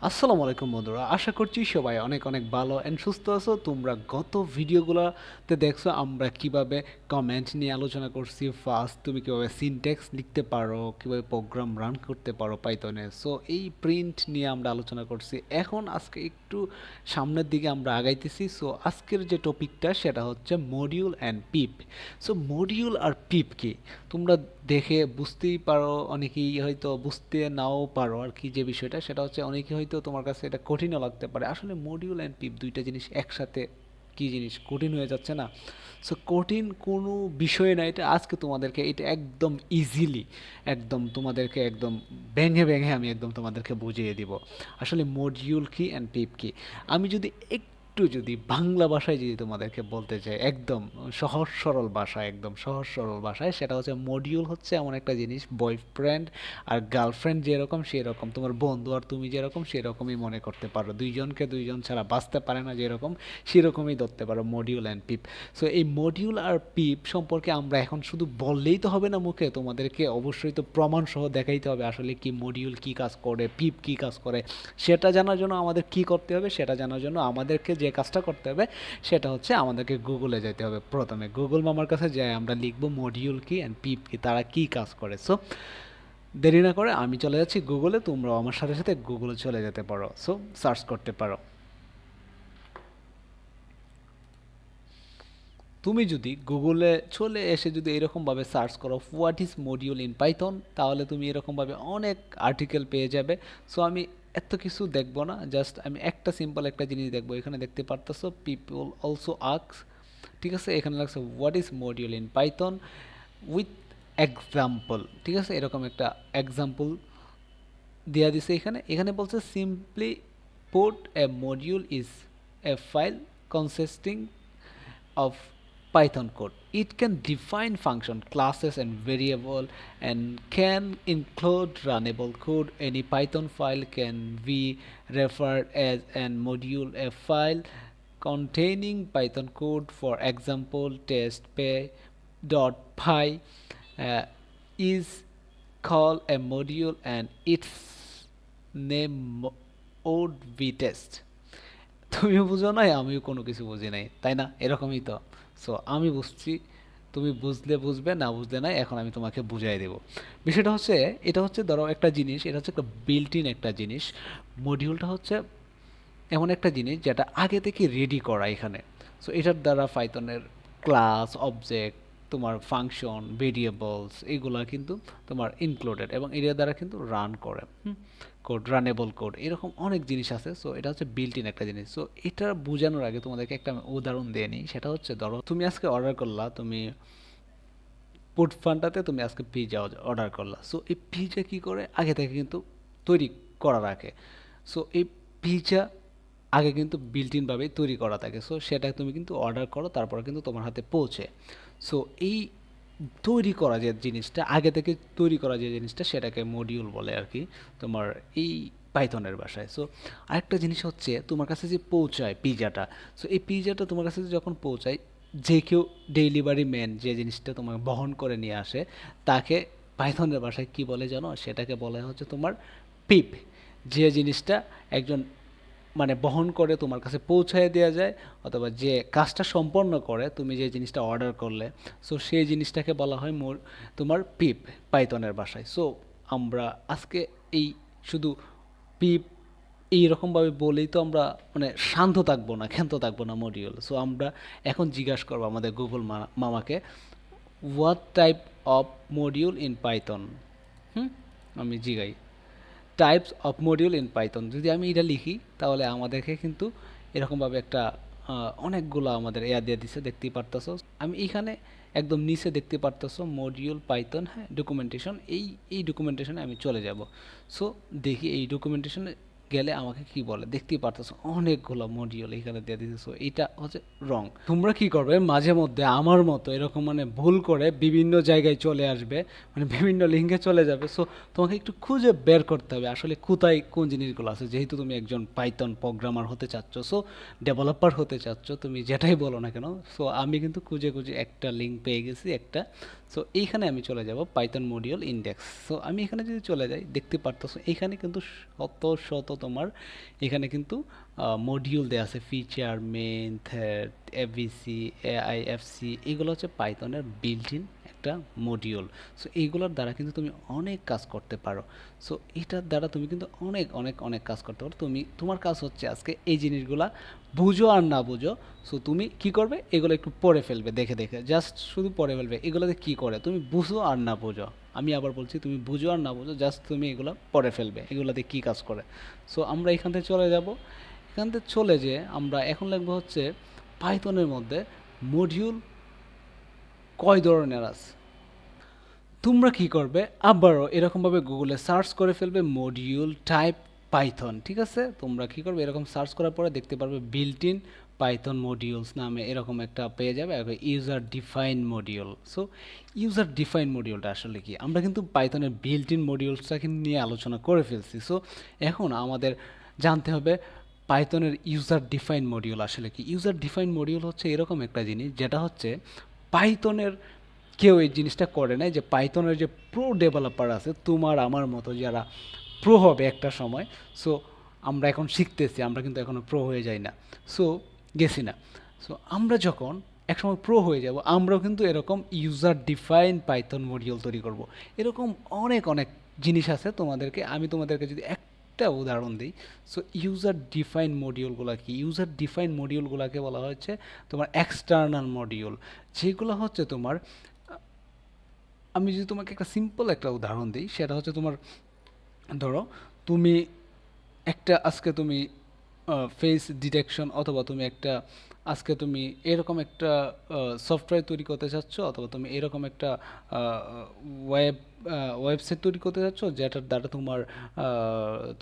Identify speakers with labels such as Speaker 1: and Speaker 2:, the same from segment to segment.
Speaker 1: আসসালামু আলাইকুম বন্ধুরা, আশা করছি সবাই অনেক অনেক ভালো অ্যান্ড সুস্থ আছো। তোমরা গত ভিডিওগুলোতে দেখছো আমরা কিভাবে কমেন্ট নিয়ে আলোচনা করছি। ফার্স্ট তুমি কিভাবে সিনট্যাক্স লিখতে পারো, কিভাবে প্রোগ্রাম রান করতে পারো পাইথনে। সো এই প্রিন্ট নিয়ে আমরা আলোচনা করছি। এখন আজকে একটু সামনের দিকে আমরা আগাইতেছি। সো আজকের যে টপিকটা সেটা হচ্ছে মডিউল অ্যান্ড পিপ। সো মডিউল আর পিপ কি তোমরা দেখে বুঝতেই পারো, অনেকেই হয়তো বুঝতে নাও পারো আর কি। যে বিষয়টা সেটা হচ্ছে অনেকে হয়তো তোমার কাছে এটা কঠিনও লাগতে পারে। আসলে মডিউল অ্যান্ড পিপ দুইটা জিনিস একসাথে কি জিনিস কঠিন হয়ে যাচ্ছে না। সো কঠিন কোনো বিষয় না এটা। আজকে তোমাদেরকে এটা একদম ইজিলি, একদম তোমাদেরকে একদম ভেঙে ভেঙে আমি একদম তোমাদেরকে বুঝিয়ে দিব আসলে মডিউল কি অ্যান্ড পিপ কি। আমি যদি যদি বাংলা ভাষায় যদি তোমাদেরকে বলতে চাই, একদম সহজ সরল ভাষায়, একদম সহজ সরল ভাষায়, সেটা হচ্ছে মডিউল হচ্ছে এমন একটা জিনিস, বয়ফ্রেন্ড আর গার্লফ্রেন্ড যেরকম সেরকম, তোমার বন্ধু আর তুমি যেরকম সেরকমই মনে করতে পারো। দুইজনকে দুইজন ছাড়া বাঁচতে পারে না যেরকম, সেরকমই ধরতে পারো মডিউল অ্যান্ড পিপ। সো এই মডিউল আর পিপ সম্পর্কে আমরা এখন শুধু বললেই তো হবে না মুখে, তোমাদেরকে অবশ্যই তো প্রমাণ সহ দেখাইতে হবে আসলে কি মডিউল কি কাজ করে, পিপ কি কাজ করে। সেটা জানার জন্য আমাদের কি করতে হবে, সেটা জানার জন্য আমাদেরকে যে কাজটা করতে হবে সেটা হচ্ছে আমাদেরকে গুগলে যেতে হবে। প্রথমে গুগল মামার কাছে যাই আমরা লিখব মডিউল কি অ্যান্ড পিপ কি, তারা কি কাজ করে। সো দেরি না করে আমি চলে যাচ্ছি গুগলে, তোমরাও আমার সাথে সাথে গুগলে চলে যেতে পারো। সো সার্চ করতে পারো। তুমি যদি গুগলে চলে এসে যদি এরকমভাবে সার্চ করো what is module in Python, তাহলে তুমি এরকমভাবে অনেক আর্টিকেল পেয়ে যাবে। সো আমি এত কিছু দেখবো না, জাস্ট আমি একটা সিম্পল একটা জিনিস দেখবো। এখানে দেখতে পারতেছো পিপল অলসো আস্ক, ঠিক আছে। এখানে লাগছে what is module in Python with example, ঠিক আছে। এরকম একটা এক্সাম্পল দেওয়া দিছে এখানে। এখানে বলছে simply put a module is a file consisting of Python code. It can define function, classes and variable and can include runnable code. Any Python file can be referred as an module. A file containing Python code, for example testpay.py, is called a module and its name would be test. তুমিও বুঝো নাই, আমিও কোনো কিছু বুঝি নাই, তাই না? এরকমই তো। সো আমি বুঝছি, তুমি বুঝলে বুঝবে, না বুঝলে নাই। এখন আমি তোমাকে বুঝাই দেব। বিষয়টা হচ্ছে, এটা হচ্ছে ধরো একটা জিনিস, এটা হচ্ছে একটা বিল্ট ইন একটা জিনিস। মডিউলটা হচ্ছে এমন একটা জিনিস যেটা আগে থেকে রেডি করা এখানে। সো এটার দ্বারা পাইথনের ক্লাস, অবজেক্ট, তোমার ফাংশন, ভেরিয়েবলস, এগুলা কিন্তু তোমার ইনক্লুডেড এবং এটার দ্বারা কিন্তু রান করে কোড, রানেবল কোড, এরকম অনেক জিনিস আছে। সো এটা হচ্ছে বিল্ট ইন একটা জিনিস। সো এটা বোঝানোর আগে তোমাদেরকে একটা আমি উদাহরণ দিয়ে নিই। সেটা হচ্ছে ধরো তুমি আজকে অর্ডার করলা, তুমি ফুড ফান্ডাতে তুমি আজকে পিৎজা অর্ডার করলা। সো এই পিৎজা কী করে, আগে থেকে কিন্তু তৈরি করা রাখে। সো এই পিৎজা আগে কিন্তু বিল্ট ইনভাবেই তৈরি করা থাকে। সো সেটা তুমি কিন্তু অর্ডার করো, তারপর কিন্তু তোমার হাতে পৌঁছে। সো এই তৈরি করা যে জিনিসটা, আগে থেকে তৈরি করা যে জিনিসটা, সেটাকে মডিউল বলে আর কি তোমার এই পাইথনের ভাষায়। সো আরেকটা জিনিস হচ্ছে তোমার কাছে যে পৌঁছায় পিৎজাটা। সো এই পিৎজাটা তোমার কাছে যখন পৌঁছায়, যে কেউ ডেলিভারি ম্যান যে জিনিসটা তোমাকে বহন করে নিয়ে আসে, তাকে পাইথনের ভাষায় কি বলে জানো? সেটাকে বলা হচ্ছে তোমার পিপ। যে জিনিসটা একজন মানে বহন করে তোমার কাছে পৌঁছায় দেওয়া যায়, অথবা যে কাজটা সম্পন্ন করে তুমি যে জিনিসটা অর্ডার করলে, সো সেই জিনিসটাকে বলা হয় তোমার পিপ পাইথনের ভাষায়। সো আমরা আজকে এই শুধু পিপ এইরকমভাবে বলেই তো আমরা মানে শান্ত থাকবো না, ক্ষান্ত থাকবো না মডিউল। সো আমরা এখন জিজ্ঞাসা করবো আমাদের গুগল মামাকে, what type of module in Python. আমি জিগাই types of module in Python. যদি আমি এটা লিখি তাহলে আমাদেরকে কিন্তু এরকমভাবে একটা অনেকগুলো আমাদের এয়া দিয়ে দিছে, দেখতেই পারতেছো। আমি এইখানে একদম নিচে দেখতে পারতেছো মডিউল পাইথন, হ্যাঁ, ডকুমেন্টেশন। এই ডকুমেন্টেশনে আমি চলে যাব। সো দেখি এই ডকুমেন্টেশনে গেলে আমাকে কি বলে, দেখতেই পারতেছো অনেকগুলো মডিউল এখানে দিয়ে দিতেছে। সো এটা হচ্ছে রং। তোমরা কি করবে, মাঝে মধ্যে আমার মতো এরকম মানে ভুল করে বিভিন্ন জায়গায় চলে আসবে, মানে বিভিন্ন লিঙ্কে চলে যাবে। সো তোমাকে একটু খুঁজে বের করতে হবে আসলে কোথায় কোন জিনিসগুলো আছে। যেহেতু তুমি একজন পাইথন প্রোগ্রামার হতে চাচ্ছ, সো ডেভেলপার হতে চাচ্ছ, তুমি যেটাই বলো না কেন। সো আমি কিন্তু খুঁজে খুঁজে একটা লিঙ্ক পেয়ে গেছি একটা। সো এইখানে আমি চলে যাব পাইথন মডিউল ইন্ডেক্স। সো আমি এখানে যদি চলে যাই, দেখতে পারতেছো এখানে কিন্তু শত শত তোমার এখানে কিন্তু মডিউল দেওয়া আছে, ফিচার, মেইন, থ্রেড, এফভিসি, এআইএফসি, এগুলো হচ্ছে পাইথনের বিল্ট ইন একটা মডিউল। সো এইগুলোর দ্বারা কিন্তু তুমি অনেক কাজ করতে পারো। সো এটার দ্বারা তুমি কিন্তু অনেক অনেক অনেক কাজ করতে পারো। তোমার কাজ হচ্ছে আজকে এই জিনিসগুলা বুঝো আর না বুঝো, সো তুমি কি করবে, এগুলো একটু পড়ে ফেলবে, দেখে দেখে জাস্ট শুধু পড়ে ফেলবে। এগুলোতে কি করে তুমি বুঝো আর না বুঝো, আমি আবার বলছি, তুমি বুঝো আর না বুঝো, জাস্ট তুমি এগুলো পড়ে ফেলবে, এগুলোতে কি কাজ করে। সো আমরা এখান থেকে চলে যাব। এখান থেকে চলে যেয়ে আমরা এখন লিখবো হচ্ছে পাইথনের মধ্যে মডিউল কয় ধরনের আছে। তোমরা কি করবে, আবারও এরকমভাবে গুগলে সার্চ করে ফেলবে মডিউল টাইপ পাইথন, ঠিক আছে। তোমরা কি করবে, এরকম সার্চ করার পরে দেখতে পারবে বিল্ট ইন পাইথন মডিউলস নামে এরকম একটা পেয়ে যাবে, user define module. So user define মডিউলটা আসলে কি, আমরা কিন্তু পাইথনের বিল্ট ইন মডিউলসটাকে নিয়ে আলোচনা করে ফেলছি। সো এখন আমাদের জানতে হবে পাইথনের ইউজার ডিফাইন মডিউল আসলে কি। ইউজার ডিফাইন মডিউল হচ্ছে এরকম একটা জিনিস যেটা হচ্ছে পাইথনের কেউ এই জিনিসটা করে নাই, যে পাইথনের যে প্রো ডেভেলপার আছে তোমার আমার মতো যারা প্রো হবে একটা সময়। সো আমরা এখন শিখতেছি, আমরা কিন্তু এখনও প্রো হয়ে যাই না, সো গেছি না। সো আমরা যখন একসময় প্রো হয়ে যাব, আমরাও কিন্তু এরকম ইউজার ডিফাইন পাইথন মডিউল তৈরি করব। এরকম অনেক অনেক জিনিস আছে, আমি তোমাদেরকে যদি একটা উদাহরণ দিই। সো ইউজার ডিফাইন মডিউলগুলো কি, ইউজার ডিফাইন মডিউলগুলোকে বলা হচ্ছে তোমার এক্সটার্নাল মডিউল, যেগুলো হচ্ছে তোমার, আমি যদি তোমাকে একটা সিম্পল একটা উদাহরণ দিই, সেটা হচ্ছে তোমার, ধরো তুমি আজকে তুমি ফেস ডিটেকশন, অথবা তুমি আজকে তুমি এরকম একটা সফটওয়্যার তৈরি করতে চাচ্ছ, অথবা তুমি এরকম একটা ওয়েবসাইট তৈরি করতে চাচ্ছ যেটার দ্বারা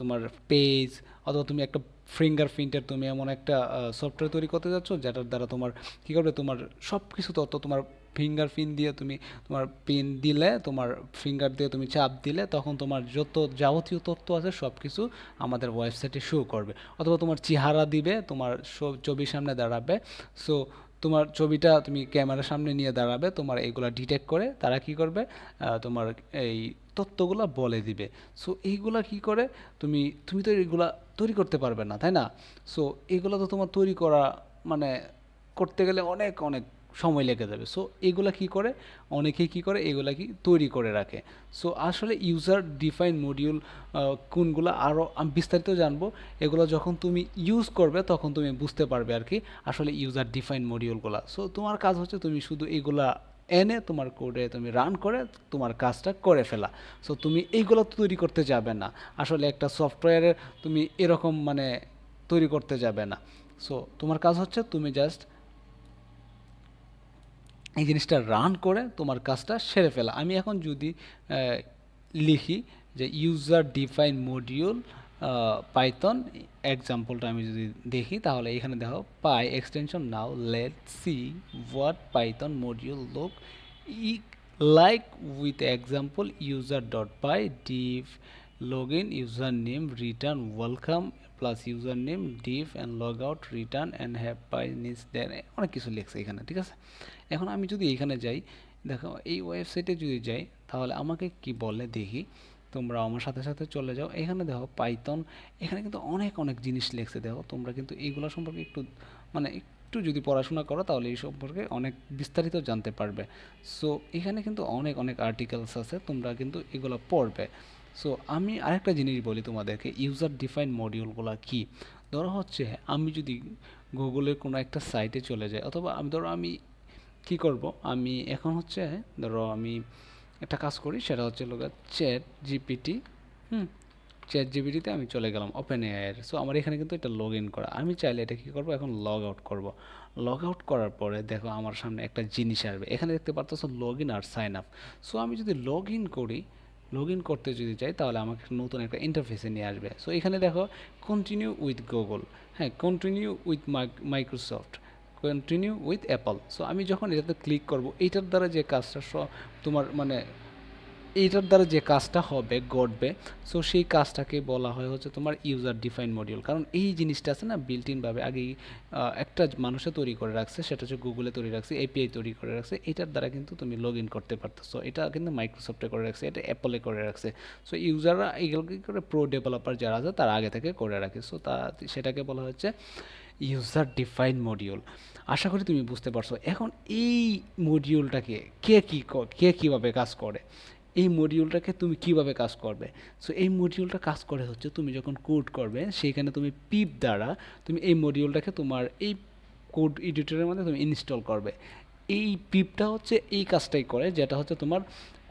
Speaker 1: তোমার পেজ, অথবা তুমি একটা ফিঙ্গারপ্রিন্টের তুমি এমন একটা সফটওয়্যার তৈরি করতে যাচ্ছ যেটার দ্বারা তোমার কী করবে, তোমার সব কিছু তথ্য তোমার ফিঙ্গারপ্রিন্ট দিয়ে তুমি তোমার পিন দিলে, তোমার ফিঙ্গার দিয়ে তুমি চাপ দিলে, তখন তোমার যত যাবতীয় তথ্য আছে সব কিছু আমাদের ওয়েবসাইটে শো করবে। অথবা তোমার চেহারা দিবে, তোমার ছবির সামনে দাঁড়াবে। সো তোমার ছবিটা তুমি ক্যামেরার সামনে নিয়ে দাঁড়াবে, তোমার এইগুলা ডিটেক্ট করে তারা কি করবে, তোমার এই তথ্যগুলো বলে দিবে। সো এইগুলা কি করে, তুমি তুমি তো এইগুলা তৈরি করতে পারবে না, তাই না। সো এগুলো তো তোমার তৈরি করা মানে করতে গেলে অনেক অনেক সময় লেগে যাবে। সো এগুলা কি করে, অনেকেই কি করে, এগুলা কি তৈরি করে রাখে। সো আসলে ইউজার ডিফাইন মডিউল কোনগুলো আরও আমি বিস্তারিত জানবো, এগুলো যখন তুমি ইউজ করবে তখন তুমি বুঝতে পারবে আর কি আসলে ইউজার ডিফাইন মডিউলগুলো। সো তোমার কাজ হচ্ছে তুমি শুধু এগুলা এনে তোমার কোডে তুমি রান করে তোমার কাজটা করে ফেলা। সো তুমি এইগুলো তো তৈরি করতে যাবে না, আসলে একটা সফটওয়্যারে তুমি এরকম মানে তৈরি করতে যাবে না। সো তোমার কাজ হচ্ছে তুমি জাস্ট এই জিনিসটা রান করে তোমার কাজটা সেরে ফেলা। আমি এখন যদি লিখি যে ইউজার ডিফাইন মডিউল পাইথন এক্সাম্পলটা আমি যদি দেখি, তাহলে এখানে দেখো py extension now let see what Python module look like with example user dot py div login username return welcome plus user name div and log out return and have bye nice then, অনেক কিছু লিখছে এখানে, ঠিক আছে। এখন আমি যদি এইখানে যাই, দেখো এই ওয়েবসাইটে যদি যাই, তাহলে আমাকে কি বলে দেখি, তোমরা আমার সাথে সাথে চলে যাও। এখানে দেখো পাইথন, এখানে কিন্তু অনেক অনেক জিনিস লিখছে, দেখো তোমরা কিন্তু এইগুলো সম্পর্কে একটু যদি পড়াশোনা করো তাহলে এই সম্পর্কে অনেক বিস্তারিত জানতে পারবে। সো এখানে কিন্তু অনেক অনেক আর্টিকেলস আছে, তোমরা কিন্তু এগুলো পড়বে। সো আমি আরেকটা জিনিস বলি তোমাদেরকে, ইউজার ডিফাইন মডিউলগুলো কি। ধরো হচ্ছে আমি যদি গুগলের কোনো একটা সাইটে চলে যাই, অথবা আমি কি করব, আমি এখন হচ্ছে ধরো আমি একটা কাজ করি, সেটা হচ্ছে চ্যাট জিপিটি। চ্যাট জিপিটিতে আমি চলে গেলাম ওপেন এআইয়ের। সো আমার এখানে কিন্তু এটা লগ ইন করা, আমি চাইলে এটা কী করবো, এখন লগ আউট করবো। লগ আউট করার পরে দেখো আমার সামনে একটা জিনিস আসবে, এখানে দেখতে পাচ্ছ লগ ইন আর সাইন আপ। সো আমি যদি লগ ইন করি, লগ ইন করতে যদি চাই, তাহলে আমাকে নতুন একটা ইন্টারফেসে নিয়ে আসবে। সো এখানে দেখো কন্টিনিউ উইথ গুগল, হ্যাঁ continue with Microsoft, continue with Apple. So আমি যখন এটাতে ক্লিক করব, এইটার দ্বারা যে কাজটা তোমার এইটার দ্বারা যে কাজটা হবে ঘটবে, সো সেই কাজটাকে বলা হয় হচ্ছে তোমার ইউজার ডিফাইন মডিউল। কারণ এই জিনিসটা আছে না বিল্ট ইনভাবে আগেই একটা মানুষে তৈরি করে রাখছে, সেটা হচ্ছে গুগলে তৈরি রাখছে, এপিআই তৈরি করে রাখছে, এটার দ্বারা কিন্তু তুমি লগ ইন করতে পারতেছো। এটা কিন্তু মাইক্রোসফটে করে রাখছে, এটা অ্যাপলে করে রাখছে। সো ইউজাররা এগুলো কী করে, প্রো ডেভেলপার যারা আছে তারা আগে থেকে করে রাখে, সো তা সেটাকে বলা হচ্ছে ইউজার ডিফাইন মডিউল। আশা করি তুমি বুঝতে পারছো। এখন এই মডিউলটাকে কে কীভাবে কাজ করে, এই মডিউলটাকে তুমি কিভাবে কাজ করবে। সো এই মডিউলটা কাজ করে হচ্ছে তুমি যখন কোড করবে সেইখানে তুমি পিপ দ্বারা তুমি এই মডিউলটাকে তোমার এই কোড এডিটরের মধ্যে তুমি ইনস্টল করবে। এই পিপটা হচ্ছে এই কাজটাই করে, যেটা হচ্ছে তোমার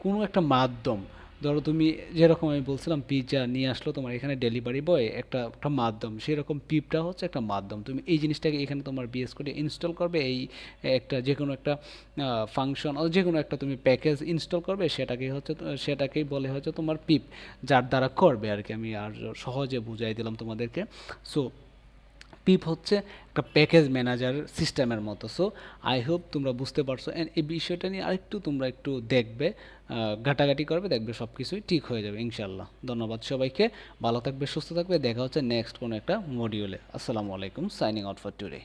Speaker 1: কোনো একটা মাধ্যম, ধরো তুমি যেরকম আমি বলছিলাম পিৎজা নিয়ে আসলো তোমার এখানে ডেলিভারি বয়, একটা একটা মাধ্যম, সেরকম পিপটা হচ্ছে একটা মাধ্যম। তুমি এই জিনিসটাকে এখানে তোমার বিএস কোডে ইনস্টল করবে, এই একটা যে কোনো একটা ফাংশন যে কোনো একটা তুমি প্যাকেজ ইনস্টল করবে, সেটাকেই বলে হচ্ছে তোমার পিপ, যার দ্বারা করবে আর কি। আমি আর সহজে বুঝাই দিলাম তোমাদেরকে। সো পিপ হচ্ছে একটা প্যাকেজ ম্যানেজার সিস্টেমের মতো। সো আই হোপ তোমরা বুঝতে পারছো, অ্যান্ড এই বিষয়টা নিয়ে আরেকটু তোমরা একটু দেখবে, ঘাটাঘাটি করবে, দেখবে সব কিছুই ঠিক হয়ে যাবে ইনশাল্লাহ। ধন্যবাদ সবাইকে, ভালো থাকবে, সুস্থ থাকবে, দেখা হচ্ছে নেক্সট কোনো একটা মডিউলে। আসসালামু আলাইকুম, সাইনিং আউট ফর টুডে।